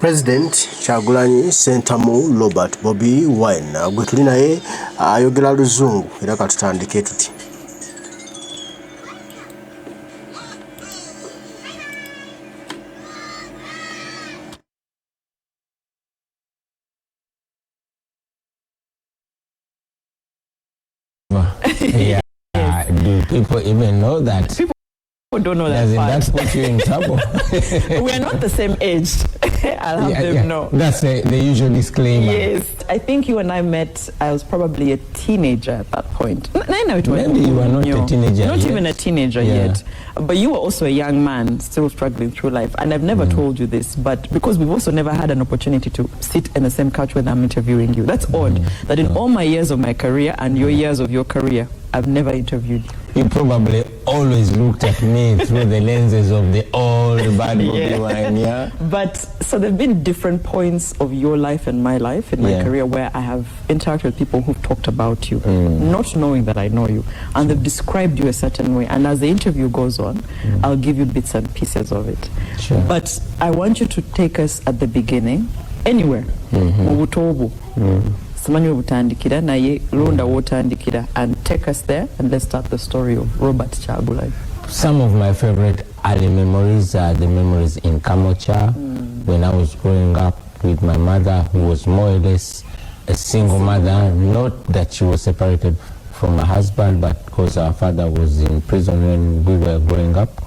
President Kyagulanyi Ssentamu Robert Bobi Wine gwe tuli naye ayogera luzungu era katutandike tuti. Yeah. Do people even know that? People don't know that. Doesn't that put you in trouble? We are not the same age. I'll have them know. That's the usual disclaimer. Yes. I think you and I met, I was probably a teenager at that point. Maybe you were not a teenager Not yet. even a teenager yet. But you were also a young man still struggling through life. And I've never told you this, but because we've also never had an opportunity to sit in the same couch when I'm interviewing you. That's odd that in all my years of my career and your years of your career, I've never interviewed you. You probably always looked at me through the lenses of the old bad Bobi Wine, yeah? But so there have been different points of your life and my life in my career where I have interacted with people who've talked about you, not knowing that I know you, and they've described you a certain way. And as the interview goes on, I'll give you bits and pieces of it. Sure. But I want you to take us at the beginning, anywhere, Mubutobu. And take us there, and let's start the story of Robert Kyagulanyi. Some of my favorite early memories are the memories in Kamocha when I was growing up with my mother, who was more or less a single mother. Not that she was separated from her husband, but because our father was in prison when we were growing up.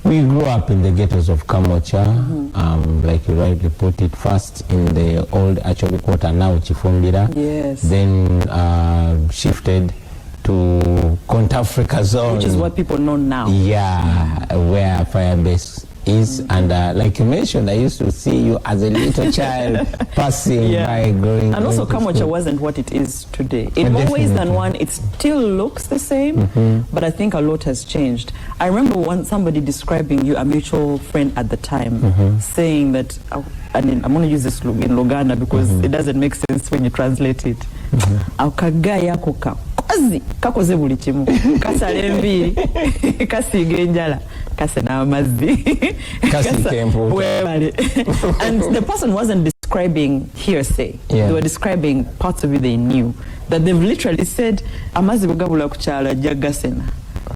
We grew up in the ghettos of Kamocha, like you rightly put it, first in the old Acholi quarter, now Chifumbira. Yes. Then shifted to Africa zone. Which is what people know now. Yeah, where Firebase is. And like you mentioned, I used to see you as a little child passing by growing. And also Kamocha wasn't what it is today. In more ways than one, it still looks the same, but I think a lot has changed. I remember somebody describing you, a mutual friend at the time, saying that, and I'm going to use this in Luganda because it doesn't make sense when you translate it. Kakoze buli kimu kasala enviiri kasiiga enjala kase n'amazzi and the person wasn't describing hearsay. They were describing parts of it they knew, that they've literally said amazzi bugabula ku kyalo ajja gasena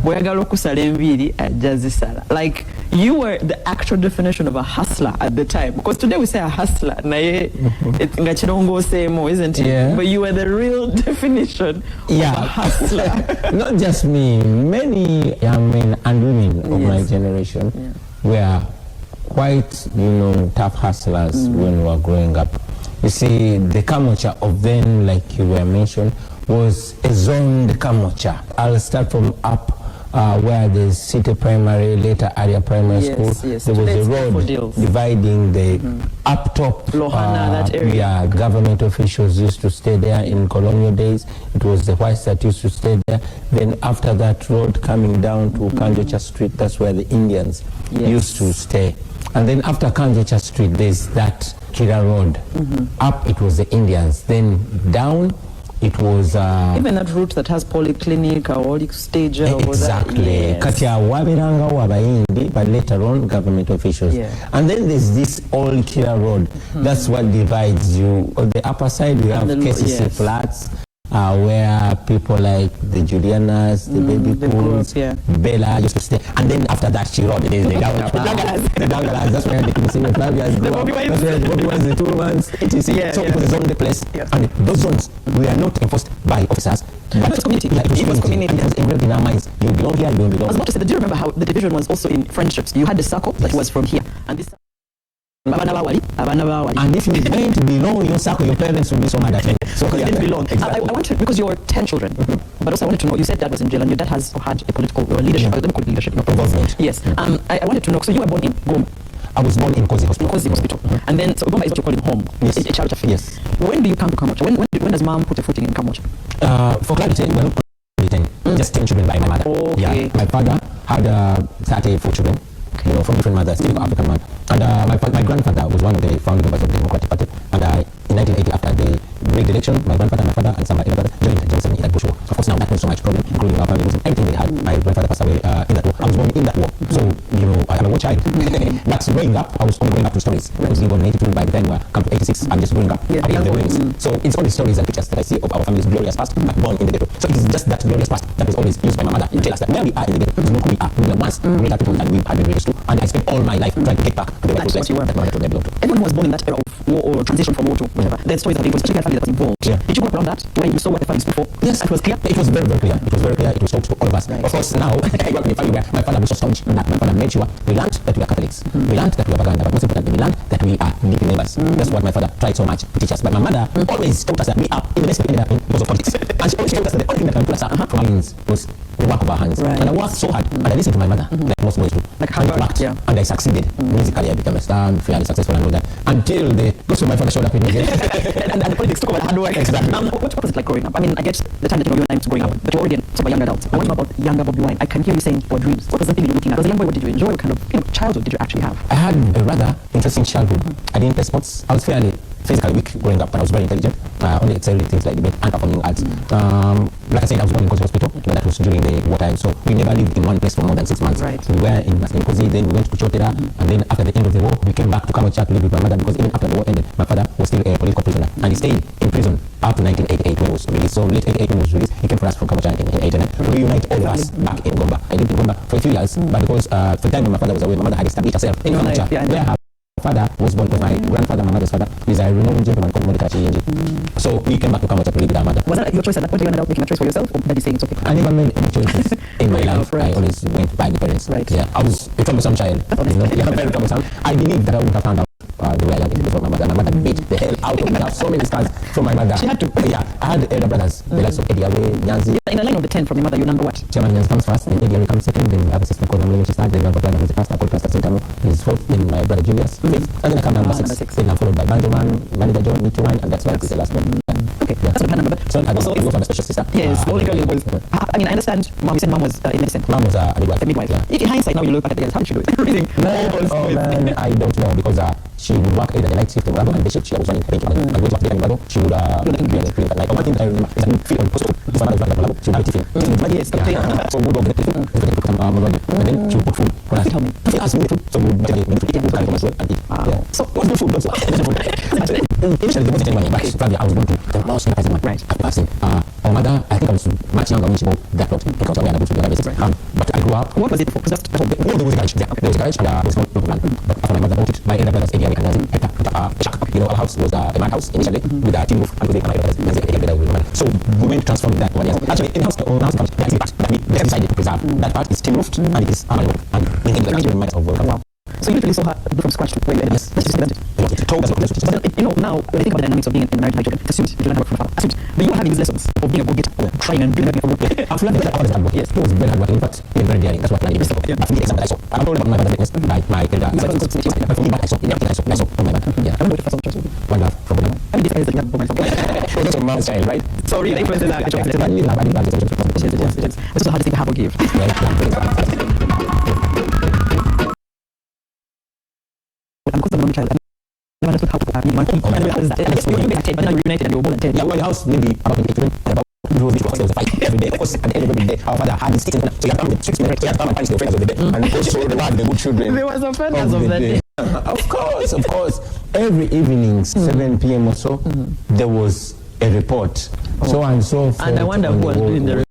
bweyagala okusala enviiri ajja zisala. Like you were the actual definition of a hustler at the time, because today we say a hustler naye nga kirongooseemu, isn't it? But you were the real definition of a hustler. Not just me, many young men and women of my generation were quite, tough hustlers when we were growing up. You see, the Kamocha of then, like you were mentioned, was a zoned Kamocha. I'll start from up where there's City Primary, later area primary school. There was a road dividing the up top. Lohana, that area. Yeah, government officials used to stay there in colonial days. It was the whites that used to stay there. Then after that road coming down to Kanjocha Street, that's where the Indians used to stay. And then after Kanjocha Street, there's that Kira Road. Up, it was the Indians. Then down, it was even that route that has polyclinic or stage. Exactly. Katia wabiranga wabayindi, but later on government officials. And then there's this old Kira Road. That's what divides you. On the upper side we have KCC flats, where people like the Julianas, the Baby Pools, Bella used to stay. And then after that, she wrote the Downlands. That's where the KCC Flavias grew up. That's where the Bobi Wines, the two ones, etc. So it was a zoned place. And those zones were not enforced by officers. But it was community. It was community. It was engraved in our minds. You belong here, you don't belong. I was about to say, do you remember how the division was also in friendships? You had the circle that was from here. And this and if you went below your circle, your parents would be so mad at you. So you didn't belong. I want to, because you were 10 children, but also I wanted to know, you said dad was in jail and your dad has had a political leadership, let me call it leadership, involvement. Yes. I wanted to know, so you were born in Goma. I was born in Kozi Hospital. Kozi Hospital. And then, so Goma is what you call it home. Yes. A child affair. Yes. When do you come to Kamocha? When does mom put a footing in Kamocha? For clarity, we're not 10. Just 10 children by my mother. Okay. Yeah. My father had 34 children. From different mothers, still African mother. And my grandfather was one of the founding members of the Democratic Party. And in 1980, after the rigged election, my grandfather, my father, and some of my brother joined Johnson in that Bush war. Of course, now that was so much problem, including our family. Everything they had, my grandfather passed away in that war. I was born in that war. So, I'm a watcher child. But growing up, I was only going up to stories. I was born in 82. By the time I come to 86, I'm just growing up. So it's all the stories and pictures that I see of our family's glorious past, but born in the ghetto. So it is just that glorious past that was always used by my mother to tell us that where we are in the ghetto is not who we are. We are once greater people than we had been raised to. And I spent all my life trying to get back to the right place that my mother told me I belonged to. Everyone who was born in that era of war or transition from war to whatever, their stories have been, especially a family that was involved. Did you go around that when you saw what the family stood for? Yes, it was clear. It was very, very clear. It was very clear. It was talked to all of us. Of course, now I grew up in a family where my father was so staunch that my father made sure we learned that we are Catholics. We learned that we are Baganda, but most importantly, we learned that we are deeply neighbors. That's what my father tried so much to teach us. But my mother always taught us that we are in the best we ended up in because of politics. And she always told us that the only thing that can pull us up from our means was the work of our hands. And I worked so hard, but I listened to my mother, like most boys do. Like hard work, and I succeeded. Musically, I became a star, fairly successful and all that. Until the ghost of my father showed up in me again. and the politics took over the hard work. Exactly. What was it like growing up? I mean, I get the time that you and I was growing up, but you're already sort of a young adult. I want to know about younger Bobi Wine. I can hear you saying for dreams. What was the thing you were looking at? As a young boy, what did you enjoy? What kind of childhood did you actually have? I had a rather interesting childhood. I didn't play sports. I was fairly physically weak growing up, but I was very intelligent. Only excelled in things like debate and performing arts. Like I said, I was born in Kozi Hospital, but that was during the wartime, so we never lived in one place for more than 6 months. We were in Kozi, then we went to Chotera, and then after the end of the war, we came back to Kamocha to live with my mother, because even after the war ended, my father was still a political prisoner, and he stayed in prison up to 1988 when he was released. So late 88 when he was released, he came for us from Kamocha in 89. We reunited all of us back in Gomba. I lived in Gomba for a few years, but because for the time when my father was away, my mother had established herself in Kamocha, where her father was born with my grandfather, my mother's father, is a renowned gentleman called Monica Chiyenji. So we came back to Kamocha to live with our mother. Was that your choice at that point? You ended up making a choice for yourself, or daddy saying it's okay? I never made any choices in my life. I always went by the parents. Yeah, I was a troublesome child. Very troublesome. I believe that I would have found out the way I wanted to from my mother. My mother beat the hell out of me. I have so many scars from my mother. She had to. Yeah, I had elder brothers, the likes of Eddie Awe, Nyanzi. In the line of the 10 from your mother, you're number what? Chairman Nyanzi comes first, then Eddie Awe comes second, then I have a sister called Namule, she started, then I have a brother who's a pastor called Pastor Sentamo, he's fourth, then my brother Julius, fifth, and then I come number six. Then I'm followed by Bandoman, Manager John, Nitu Wine, and that's why it's the last one. Okay, that's what her number. So I also have a special sister. Yes, only girl, boys. I mean, I understand, Mom, you said Mom was in medicine. Mom was a midwife. A midwife. If in hindsight, now you look back at the years, how did she do it? Everything. Man, I don't know, because she would work either the night shift in Murago and the shift she was running in Murago. And going to work in Murago, she would be on the clinic at night. One thing that I remember is that feel on post if my mother was running at Murago, she would have a tiffin. Yes, so we would go get the tiffin, we would come Murago, and then she would put food for us. She asked me the food, so we would get the food, we would carry from us and eat. So what's the food? Initially, there wasn't any money, but probably I was going to the most enterprising one. I've never seen. Our mother, I think I was much younger when she bought that plot, because we had a good visit. But I grew up. What was it for? Because that's there was a garage. There was a garage, and there was no land. But after my mother bought it, my elder brothers, Eddie and Nancy, had a shack. You know, our house was a mad house initially with a tin roof, and my elder brothers, so we went to transform that one. Actually, in the house, there is a part that we decided to preserve. That part is tin roofed, and it is armored, and maintained the remains of welcome. So you literally saw her from scratch to where you ended up. Yes, But you know, now when I think about the dynamics of being in marriage, it's assumed you learn work from a father. Assumed, but you were having these lessons of being a good getter, trying and doing everything for work. I'm learning that all the hard work. Yes, he was very hard working. In fact, he was very daring. That's what planning is. But for me, the example I saw, I'm told about my mother's witness by my elder. But for me, what I saw, everything I saw from my mother. Yeah. I don't know what the first choice was. One love from my mother. I mean, this is the young woman. Well, that's a mom's child, right? So really, influences that. I didn't have any bad decisions. It's also hard to think have or give. I'm because I'm an only child. I never understood how to cook. But now you're united and you're born and 10. Yeah, well, the house maybe about 8 children, and about those which was a fight every day. Of course, at the end of every day, our father had his kids, so you have to come with 6 minutes, so you have to come and punish the offenders of the day, and also reward the good children. There was offenders of the day. Of course. Every evening, 7 p.m. or so, there was a report. So and so. And I wonder who was doing the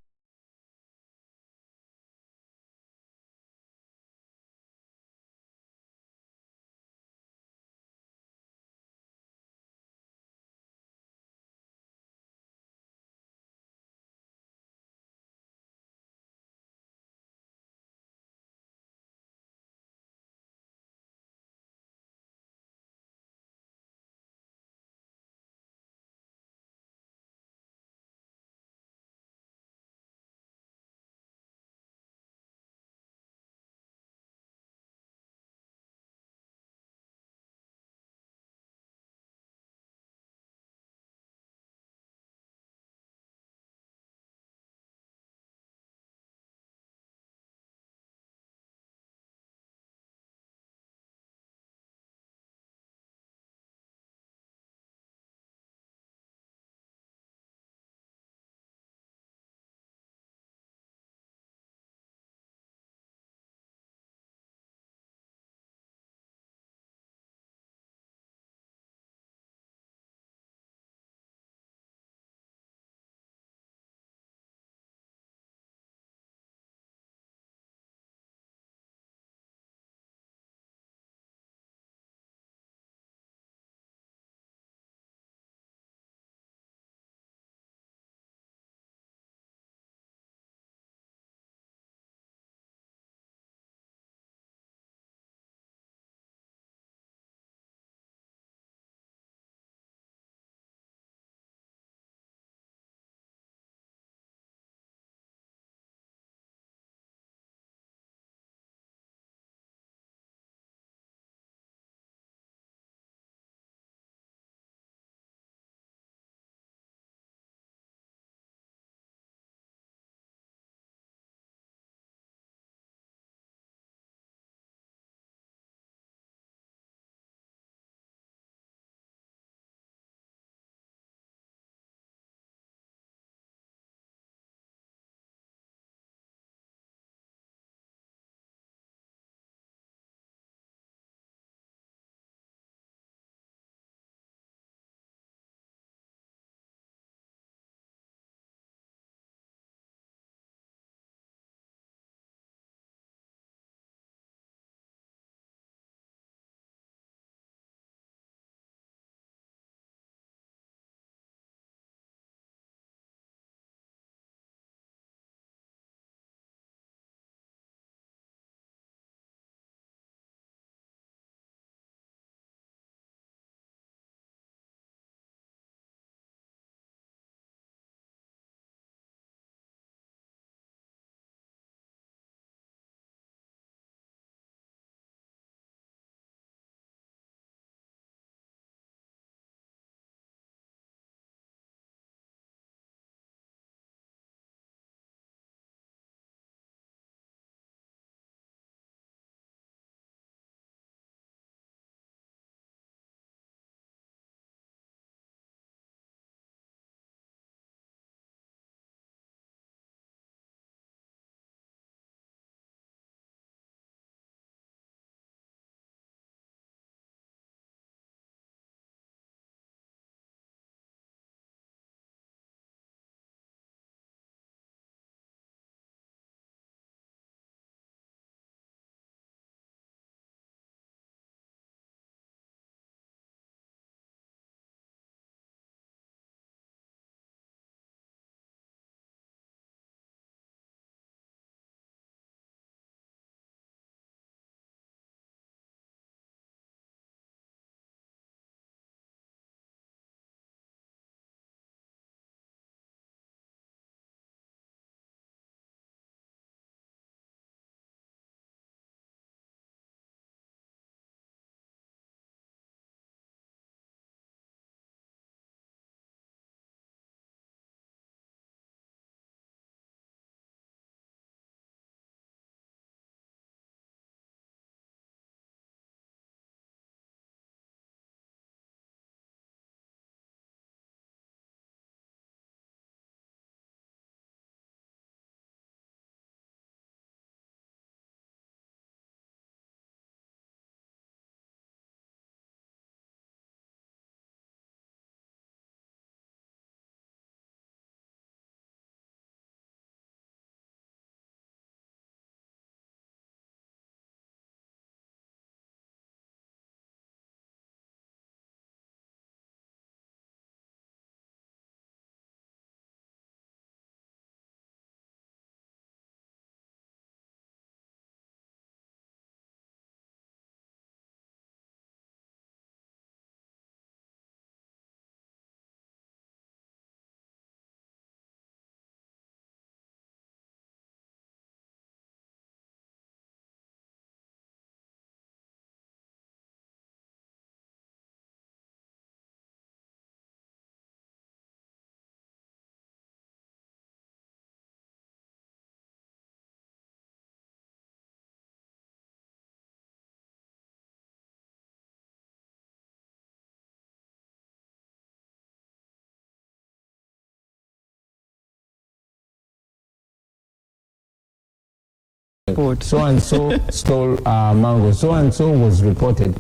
so and so stole mango, so and so was reported.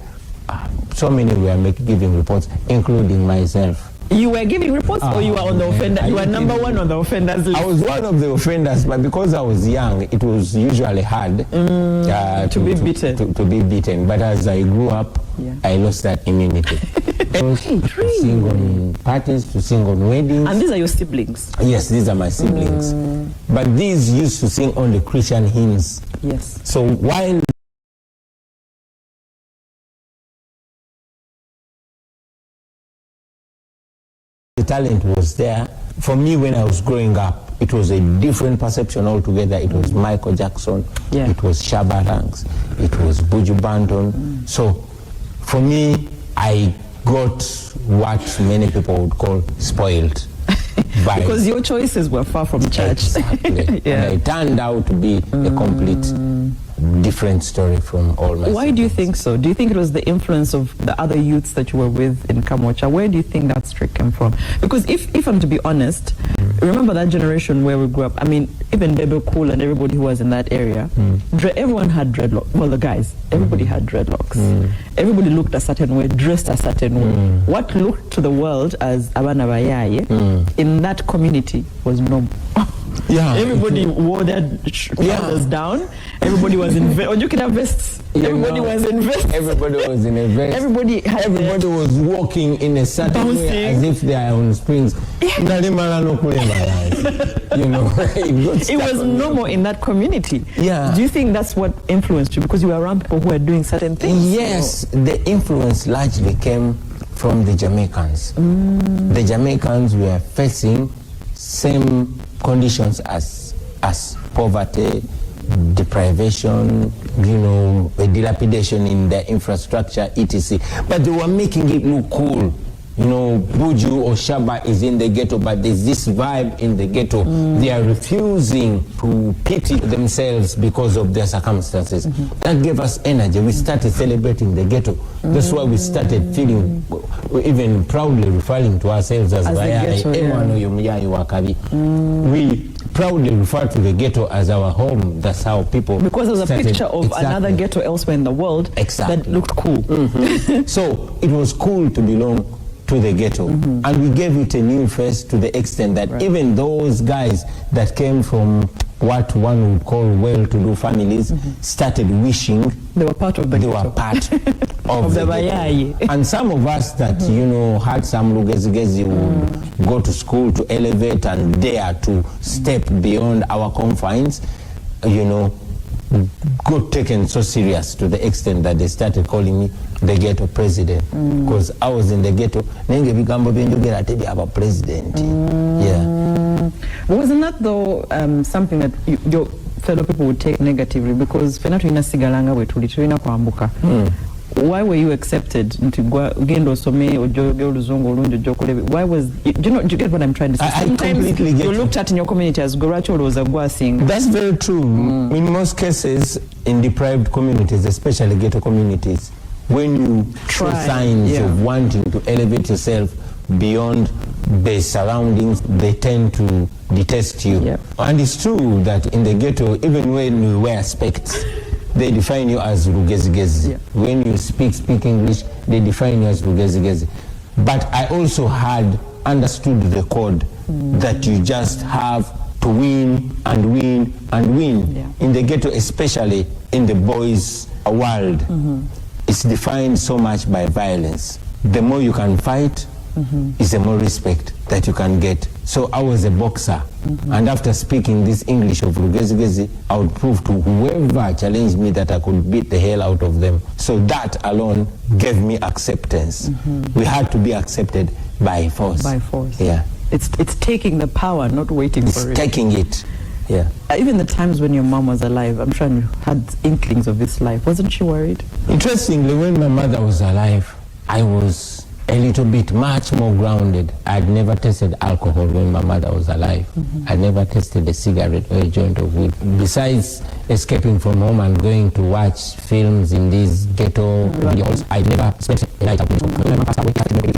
So many were giving reports, including myself. You were giving reports, or you were on the offender? You were number one on the offenders list. I was one of the offenders, but because I was young, it was usually hard to be beaten. To be beaten. But as I grew up, I lost that immunity. To sing on parties, to sing on weddings. And these are your siblings? Yes, these are my siblings. But these used to sing only Christian hymns. Yes. So while the talent was there, for me when I was growing up, it was a different perception altogether. It was Michael Jackson, it was Shabba Ranks, it was Buju Banton. So for me, I got what many people would call spoiled. Because your choices were far from church. Exactly. And it turned out to be a complete different story from all my Why do you think so? Do you think it was the influence of the other youths that you were with in Kamwacha? Where do you think that streak came from? Because if I'm to be honest, remember that generation where we grew up, I mean, even Bebe Cool and everybody who was in that area, everyone had dreadlocks. Well, the guys, everybody had dreadlocks. Everybody looked a certain way, dressed a certain way. What looked to the world as Abana Bayaye, in that community was normal. Everybody wore their trousers down. Everybody was in you could have vests. Everybody was in vests. Everybody was in a vest. Everybody was walking in a certain way as if they are on springs. You know, it was normal in that community. Do you think that's what influenced you? Because you were around people who were doing certain things? Yes, the influence largely came from the Jamaicans. The Jamaicans were facing same conditions as poverty, deprivation, you know, a dilapidation in their infrastructure, etc. But they were making it look cool. You know, Buju or Shabba is in the ghetto, but there's this vibe in the ghetto. They are refusing to pity themselves because of their circumstances. That gave us energy. We started celebrating the ghetto. That's why we started feeling, even proudly referring to ourselves as the ghetto. We proudly refer to the ghetto as our home. That's how people because there's a picture of another ghetto elsewhere in the world that looked cool. So it was cool to belong to the ghetto, and we gave it a new face to the extent that even those guys that came from what one would call well-to-do families started wishing they were part of the ghetto. They were part of the ghetto. And some of us that you know had some lugezigezi would go to school to elevate and dare to step beyond our confines, you know, got taken so serious to the extent that they started calling me the ghetto president, because I was in the ghetto. President. Wasn't that though something that your fellow people would take negatively? Because why were you accepted into Gendo Some or why was do you get what I'm trying to say? I completely get you looked at in your community as Goracho was a Guasing. That's very true. In most cases, in deprived communities, especially ghetto communities, when you show signs of wanting to elevate yourself beyond the surroundings, they tend to detest you. And it's true that in the ghetto, even when you wear specs, they define you as Rugezigezi. When you speak English, they define you as Rugezigezi. But I also had understood the code that you just have to win and win and win. In the ghetto, especially in the boys' world, it's defined so much by violence. The more you can fight, is the more respect that you can get. So I was a boxer, and after speaking this English of Rugezigezi, I would prove to whoever challenged me that I could beat the hell out of them. So that alone gave me acceptance. We had to be accepted by force. By force. It's taking the power, not waiting for it. It's taking it. Even the times when your mom was alive, I'm sure you had inklings of this life. Wasn't she worried? Interestingly, when my mother was alive, I was a little bit much more grounded. I'd never tasted alcohol when my mother was alive. I never tasted a cigarette or a joint of weed. Besides escaping from home and going to watch films in these ghetto videos, I never spent a night out.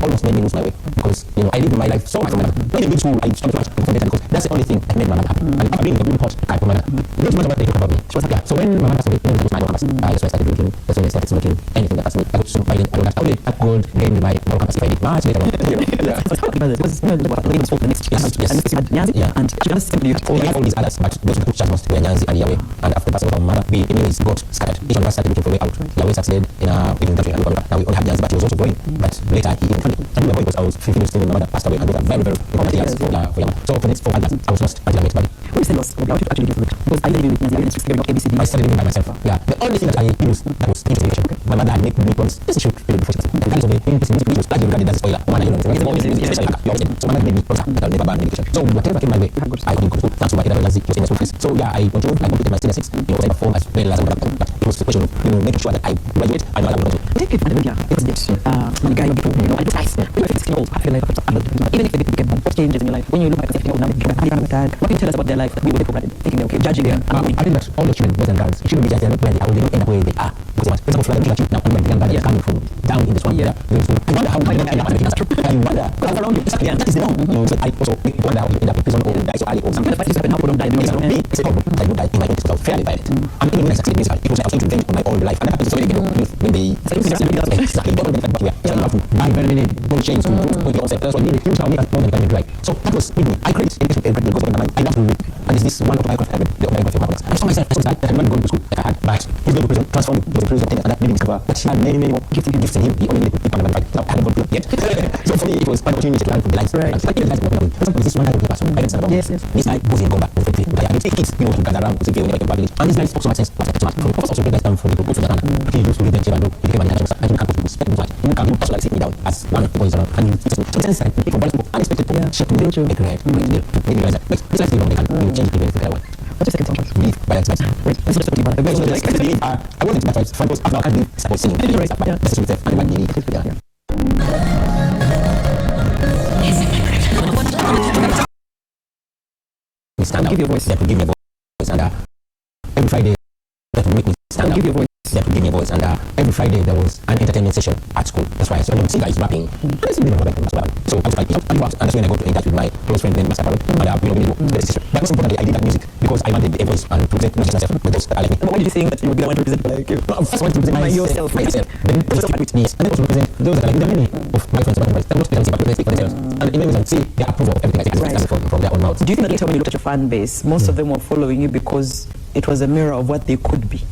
Almost made me lose my way because I live my life so much for my mother. When I go to school, I stop so much because that's the only thing that made my mother happy. And after being a good pot, I put my mother. Not much about they talk about me. She was happy. So when my mother started, that was my campus. That's when I started drinking. That's when I started smoking. Anything that passed me, I would soon buy it. I would only have gold gain my moral campus if I did much later on. Yeah. So talking about this was ladies for the next year. Yes. And you had Nyanzi. Yeah. And she just simply all these others, but those who just must were Nyanzi and Yahweh. And after the passing of my mother, we immediately got scattered. Each one of us started looking for a way out. Yahweh succeeded in giving country and now we all have Nyanzi, but he was also growing. But later he even funded. I remember because I was 15 years old when my mother passed away, and those are very, very important years for Yama. So for the next 4 months, I was lost until I met Bobi. When you say lost, I want you to actually give it. Because I didn't live with Nyanzi, I didn't figure out ABCD. I started living by myself. Yeah. The only thing that I used that was education. My mother had made me promise this should really before she passed. And that is of the main person which was largely regarded as a spoiler. One I don't know. Especially like your so my mother made me promise that I'll never ban education. So whatever came my way, I couldn't go to school. Thanks to my dad was in the school fees. So yeah, I controlled, I completed my senior 6. I performed as well as but it was the question of making sure that I graduate and I would also take it from the media. It was this the guy people I do nice. When you're 16 years old, I feel like even if they became what changes in your life when you look back at 16 years old now, what can you tell us about their life that we would take for granted, thinking they're okay, judging them? I think that all the children, boys and girls, shouldn't be judged where they are, they don't end up where they are. For example, for the now when the young guy is coming from down in this one, I wonder how you end up in the I wonder because around you, exactly, and that is the norm. So I also wonder how you end up in prison or die so early or something. But how people don't die. It's not me. It's a problem. I would die in my 20s because I was fairly violent. And even when I succeeded musically, it was like I was going to revenge on my old life. And that happens so many again when they exactly don't benefit what we are. So you have to buy very many gold chains to put yourself. That's what you need. Huge how make us more than kind of right. So that was with me. I created education because of my mind. I love to read. And there's this one autobiography I read, the autobiography of my mother. I saw myself, I saw that I remember going to school that I had, but he's going to prison, transformed, he was in prison, and that made me discover that she had many, many more gifts in him. He only needed to keep on the right. Now I haven't got yet. So for me, it was an opportunity to learn from the lives. Right. And I didn't realize what I'm doing. This one I don't care about. I didn't understand about this guy goes in Gomba with 50 people. I had 50 kids, to gather around, to when they came back village. And this guy spoke so much sense. From the first also guys down from the good to the Ghana. He used to read them children, he became an international star. I didn't have to respect him much. He would also like sit me down as one of the boys around. And he just so sense like people from unexpected to shake me down. Make great deal. Made me realize that this life is long, they can change the anything that I want. What's your second choice? Believe by exercise. Wait, let's just talk about it. I wasn't my choice. First was after I can't believe support singing. But that's with and my daily. Stand out. Give your voice. That will give me a voice. And every Friday, that will make me stand out. Give your voice. That will give me a voice. And every Friday, there was an entertainment session at school. That's why I saw him see guys rapping. And I see him rapping as well. So I was like, and that's when I got in touch with my close friend, then Master Parrot. And but most importantly, I did that music because I wanted a voice and to present not just myself, but those that are like me. But why did you think that you would be the one to present like you? No, I first wanted to present myself. Then just keep with me. And then also represent those that are like there are many of my friends about that not speak, but they speak for themselves. And in many ways, I see their approval of everything I take from their own mouths. Do you think that later when you looked at your fan base, most of them were following you because it was a mirror of what they could be?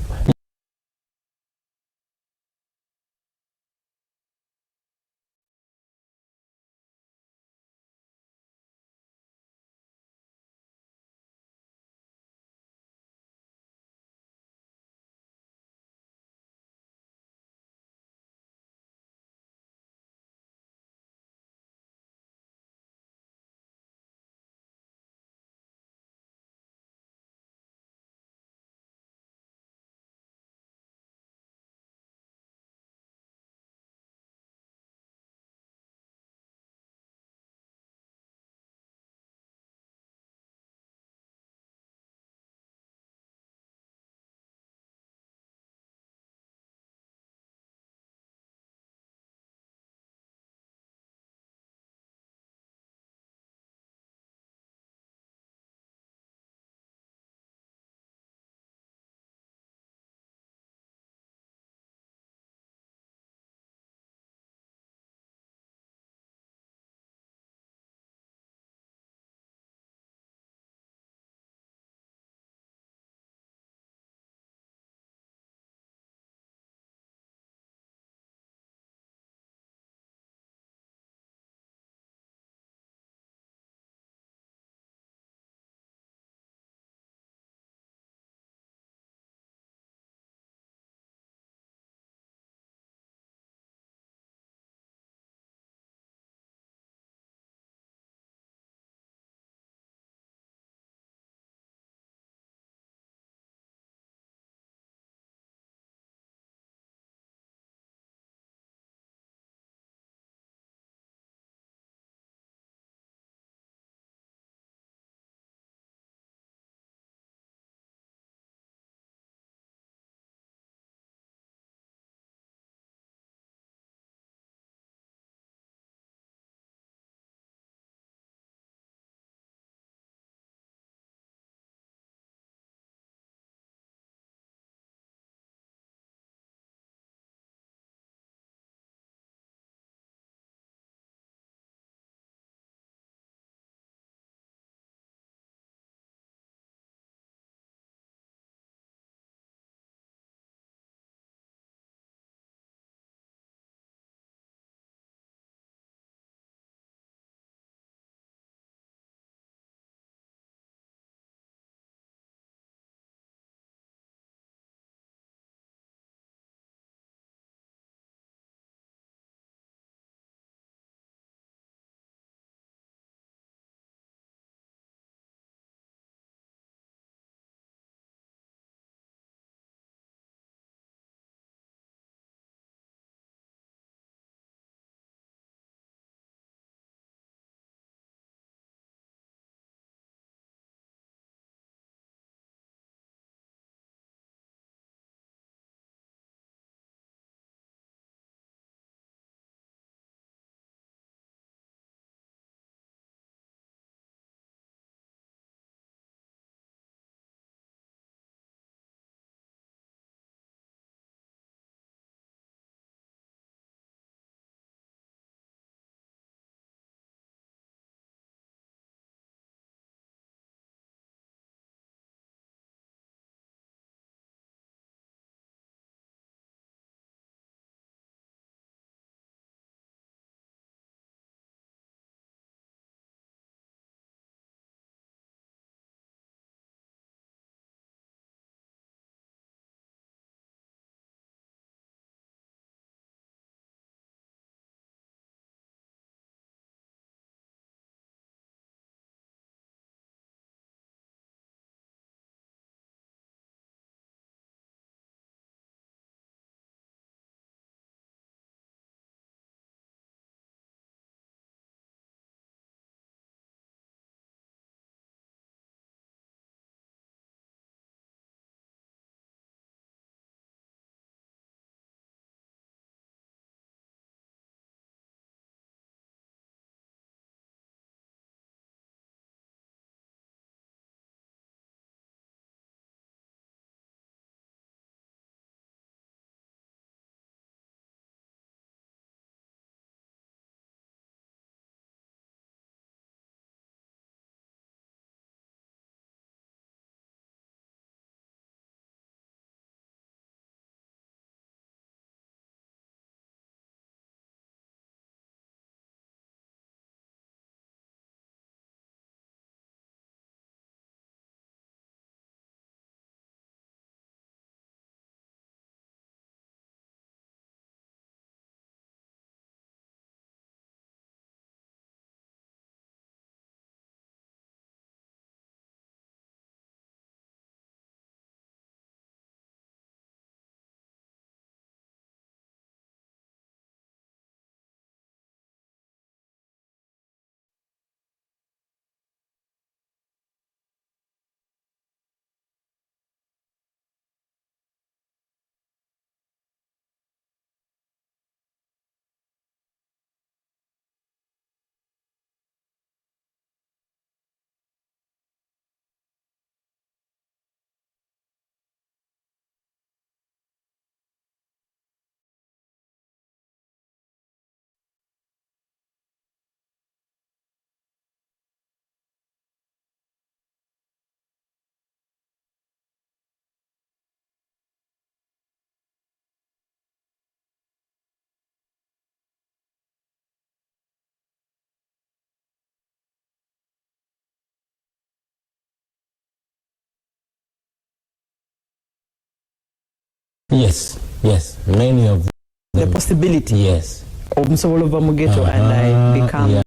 Yes, yes. Many of the possibility. Yes. Of Msolova Mugeto and I become. Yeah.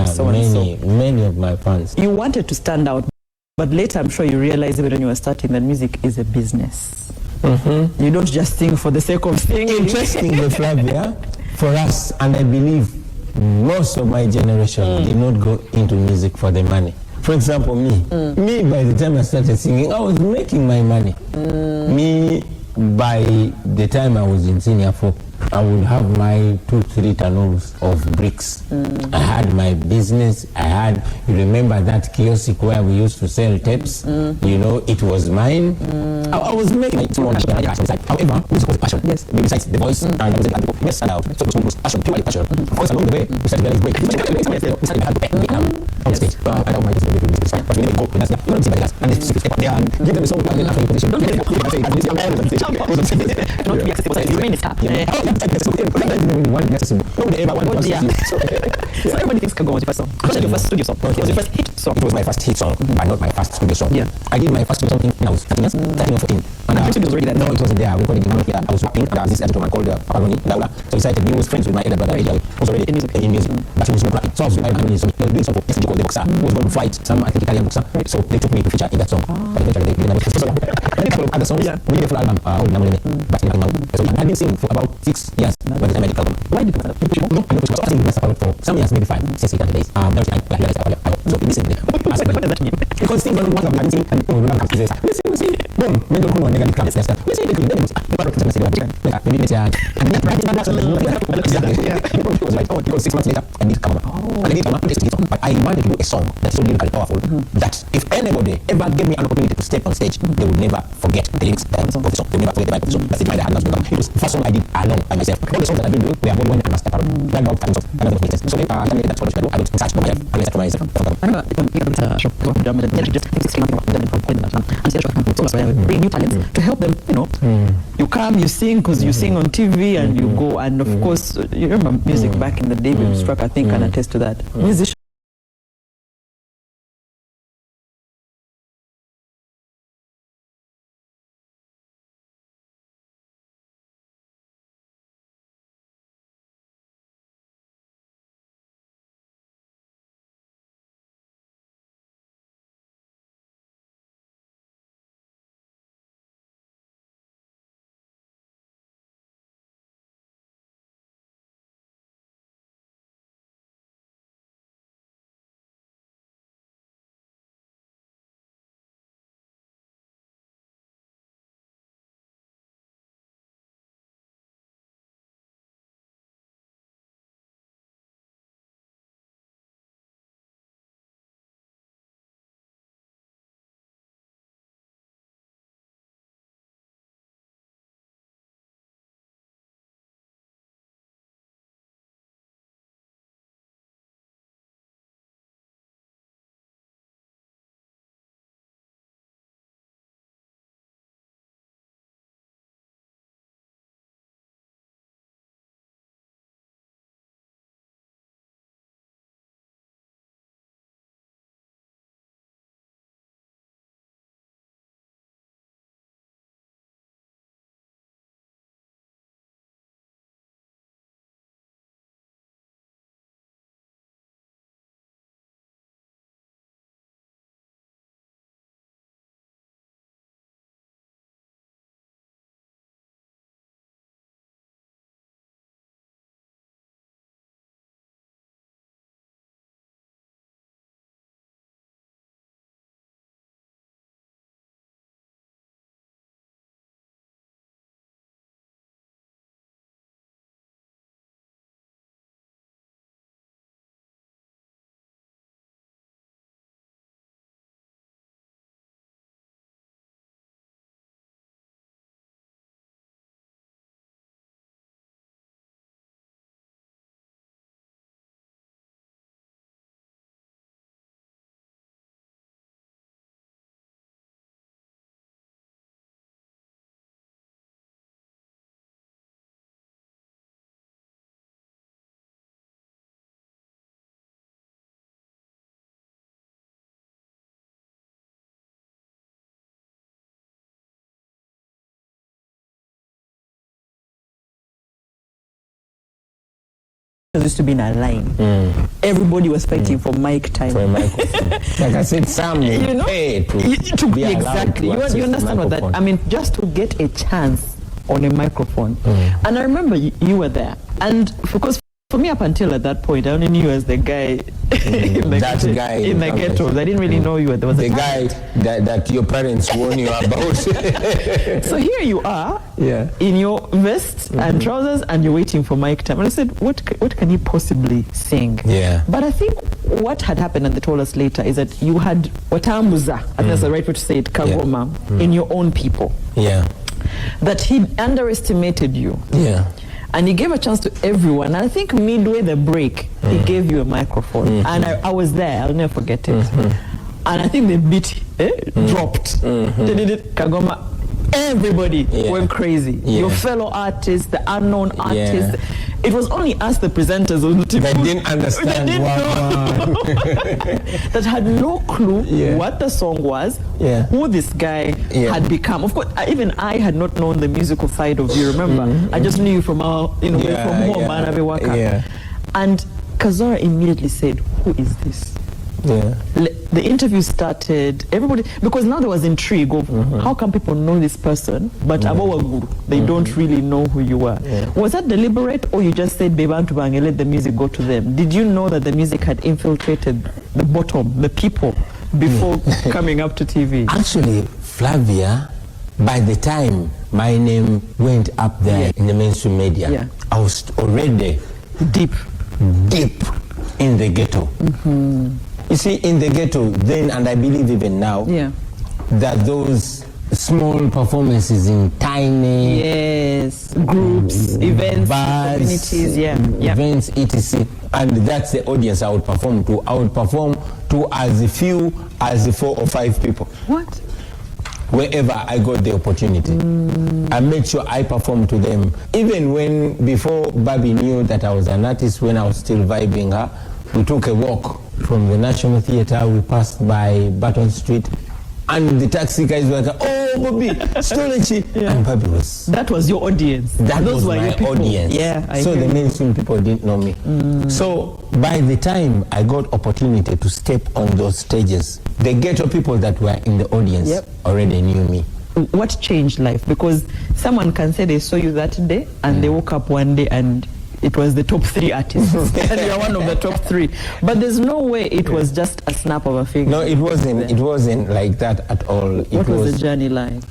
So many of my fans. You wanted to stand out, but later I'm sure you realized even when you were starting that music is a business. You don't just sing for the sake of singing. Interestingly, Flavia, for us, and I believe most of my generation did not go into music for the money. For example, me, by the time I started singing, I was making my money. Me, by the time I was in senior 4, I would have my 2-3 turnovers of bricks. I had my business. You remember that kiosk where we used to sell tapes? You know, it was mine. I was making my small national cash inside. However, music was a passion. Yes. Besides the voice, and I was able to get stand out. So it was passion, purely passion. Of course, along the way, we started to realize break. We started to have to pay on stage. I don't mind just the music is fine. But we never go with us. You don't see my class. And the step up there and give them a song and after your position. Don't get it. I say, I'm on stage. Not be accessible. You remain a star. So everybody thinks Kago was your first song. Was it your first studio song? It was your first hit song. It was my first hit song, but not my first studio song. Yeah. I did my first studio song when I was 13 years, 13 or 14. And the studio was already there? No, it wasn't there. We recorded in Manokia. I was working, and there was this editor man called Paparoni Daula. So he started, he was friends with my elder brother, he was already in music. But he was not rapping. So I was with my family, so they were doing something for called The Boxer, who was going to fight some, I think, Italian boxer. So they took me to feature in that song. But eventually they never so I did a couple of other songs. We did a full album, but it came out. So I've been singing for about 6 years by the time I did the album. Why did you come out? No, I was starting for some years, maybe 5, 6, 7 days. That was like realized so listen to what does that mean? because things don't want to be singing and listen, boom, when you come on negative comes, listen, it was like, because 6 months later, I need to come up. I need to come up, but I wanted to do a song that's so lyrically powerful that if anybody ever gave me an opportunity to step on stage, they would never forget the lyrics of the song. They would never forget the vibe of the song. That's the mind I had. It was the first song I did alone by myself. All the songs that I've been doing were Bobi and Master Parrot. That about time of another business. So that's what I do. I don't search for myself. I search for myself. I remember bring new talents to help them, you know. You come, you sing because you sing on TV and you go, and of course, you remember music back in the day, Baby Struck, I think, can attest to that. Musicians used to be in a line. Everybody was fighting for mic time. For a microphone. Like I said, some pay to be exactly. allowed to You understand what that? I mean, just to get a chance on a microphone. And I remember you were there, and because for me, up until at that point, I only knew you as the guy in the ghettos. I didn't really know you. There was the guy that your parents warned you about. So here you are, in your vest and trousers, and you're waiting for mic time. And I said, what can he possibly sing? Yeah. But I think what had happened, and they told us later, is that you had watambuza, I think that's the right way to say it, kagoma, in your own people. Yeah. That he underestimated you. Yeah. And he gave a chance to everyone. And I think midway the break, he gave you a microphone. And I was there. I'll never forget it. And I think the beat dropped. Kagoma, everybody went crazy. Your fellow artists, the unknown artists. It was only us, the presenters, that didn't understand that had no clue what the song was, who this guy had become. Of course, even I had not known the musical side of you. Remember, I just knew you from our, from home, and Kazora immediately said, "Who is this?" The interview started, everybody, because now there was intrigue of how come people know this person, but they don't really know who you are. Was that deliberate, or you just said, Bebantu Bange, let the music go to them? Did you know that the music had infiltrated the bottom, the people, before coming up to TV? Actually, Flavia, by the time my name went up there in the mainstream media, I was already deep in the ghetto. You see, in the ghetto then, and I believe even now, that those small performances in tiny groups, events, bars, communities, events, etc. And that's the audience I would perform to. I would perform to as few as 4 or 5 people. What? Wherever I got the opportunity. I made sure I performed to them. Even before Bobi knew that I was an artist, when I was still vibing her, we took a walk from the National Theatre. We passed by Button Street, and the taxi guys were like, "Oh, Bobi, Stolechi." And Bobi was... That was your audience. Those were my audience. So the mainstream people didn't know me. So by the time I got opportunity to step on those stages, the ghetto people that were in the audience already knew me. What changed life? Because someone can say they saw you that day, and they woke up one day and it was the top 3 artists, and you're one of the top 3. But there's no way it was just a snap of a finger. No, it wasn't. It wasn't like that at all. What was the journey like?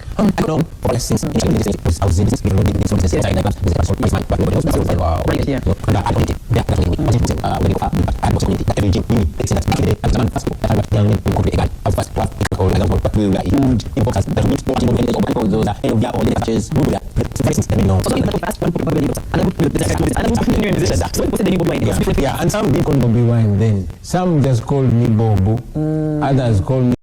Yeah, and some did call Bobi Wine then. Some just called me Bobo. Others called me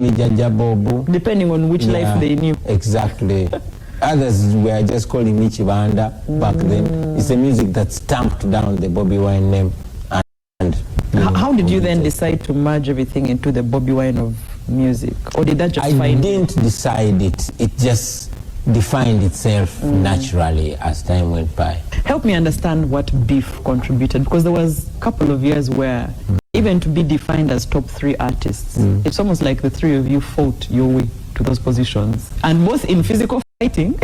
Jaja Bobu. Depending on which life they knew. Exactly. Others were just calling me Chibanda back then. It's a music that stamped down the Bobi Wine name. And how did you then decide to merge everything into the Bobi Wine of music? Or did that just I didn't decide it. It just defined itself naturally as time went by. Help me understand what Beef contributed, because there was a couple of years where even to be defined as top 3 artists, it's almost like the 3 of you fought your way to those positions, and both in physical fighting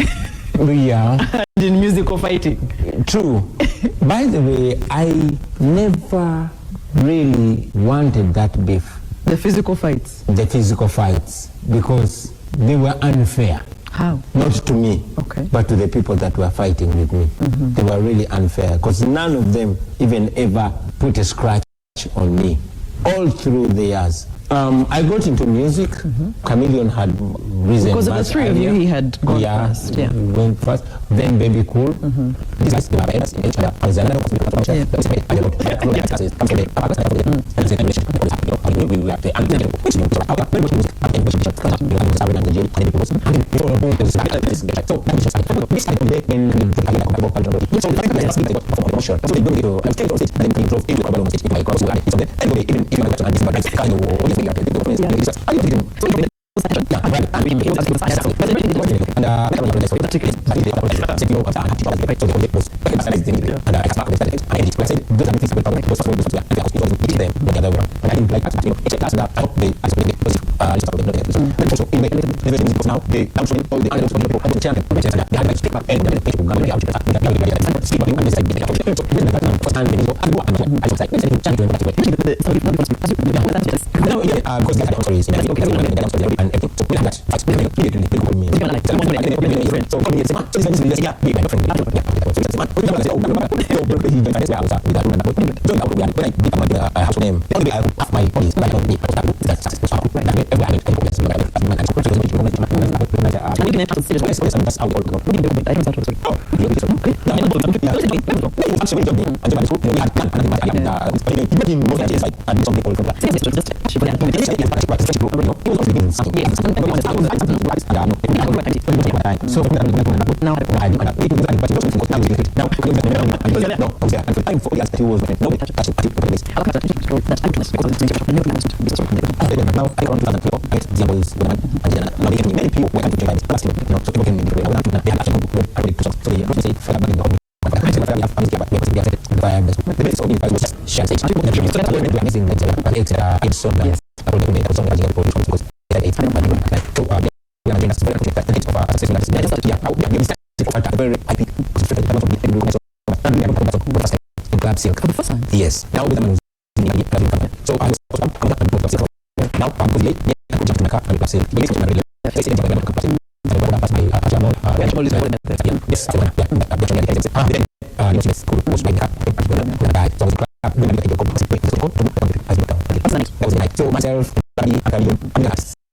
and in musical fighting. True. By the way, I never really wanted that beef. The physical fights? The physical fights, because they were unfair. How? Not to me, but to the people that were fighting with me. They were really unfair, because none of them even ever put a scratch on me all through the years. I got into music. Chameleon had risen. Because of the 3 of you, he had gone first. Yeah, went first. Then Baby Cool. These guys, they were parents in each other. Yes. Now with them, so I was now I'm going to jump to my car and pass it. Yes, so myself, that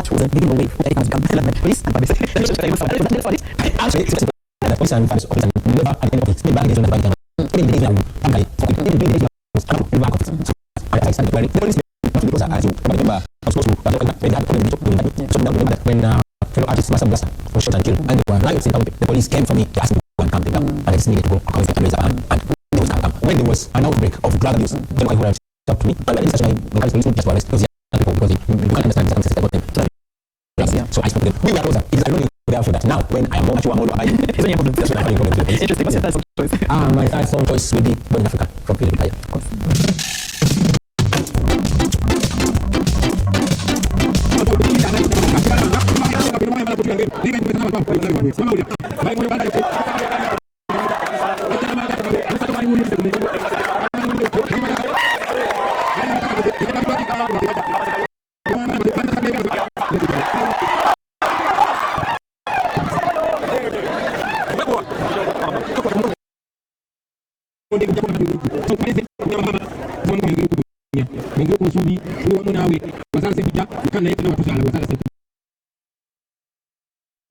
was a big wave. The police came for me to ask me to come down, and I just needed to go and when there was an outbreak of drug abuse, then who had talked to me, but in such a way, the police would just arrest those people because you can't understand the circumstances about them. So I spoke to them. We were closer. It is ironic therefore that now when I am more mature, I'm older, interesting. My third song choice will be Born in Africa from Philip Kaya. Of course. subi uli nawe wazala sepija kana yetu na wazala sepija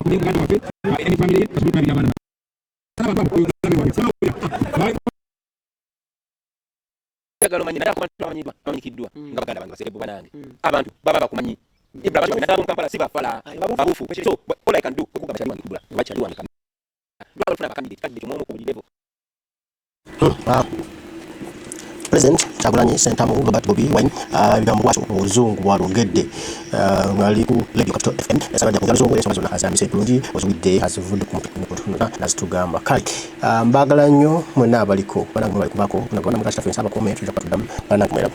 ni ngani wafe ni familia yetu kwa bila bana sawa kwa kuzama sawa galo manyi nada kwa twanyiba twanyikidwa ngabaganda bantu baserebu banange abantu baba bakumanyi ibra bantu nada mukampala siba fala babufu so all I can do kukuga bashali wangikubula bachali wangika ndo funa candidate mu ku level President Chagulanyi Sentamu Robert Bobi Wine bigambo wacho uzungu walongedde ngali ku Radio Capital FM esabadde ku zaluzungu esoma zona hazamise bulungi ozugidde hazivudde ku mutuna nazitugamba kale mbagala nnyo mwena abaliko bana bali kubako kuna bana mukashita fensa abakomenti tujja patuddamu bana kumera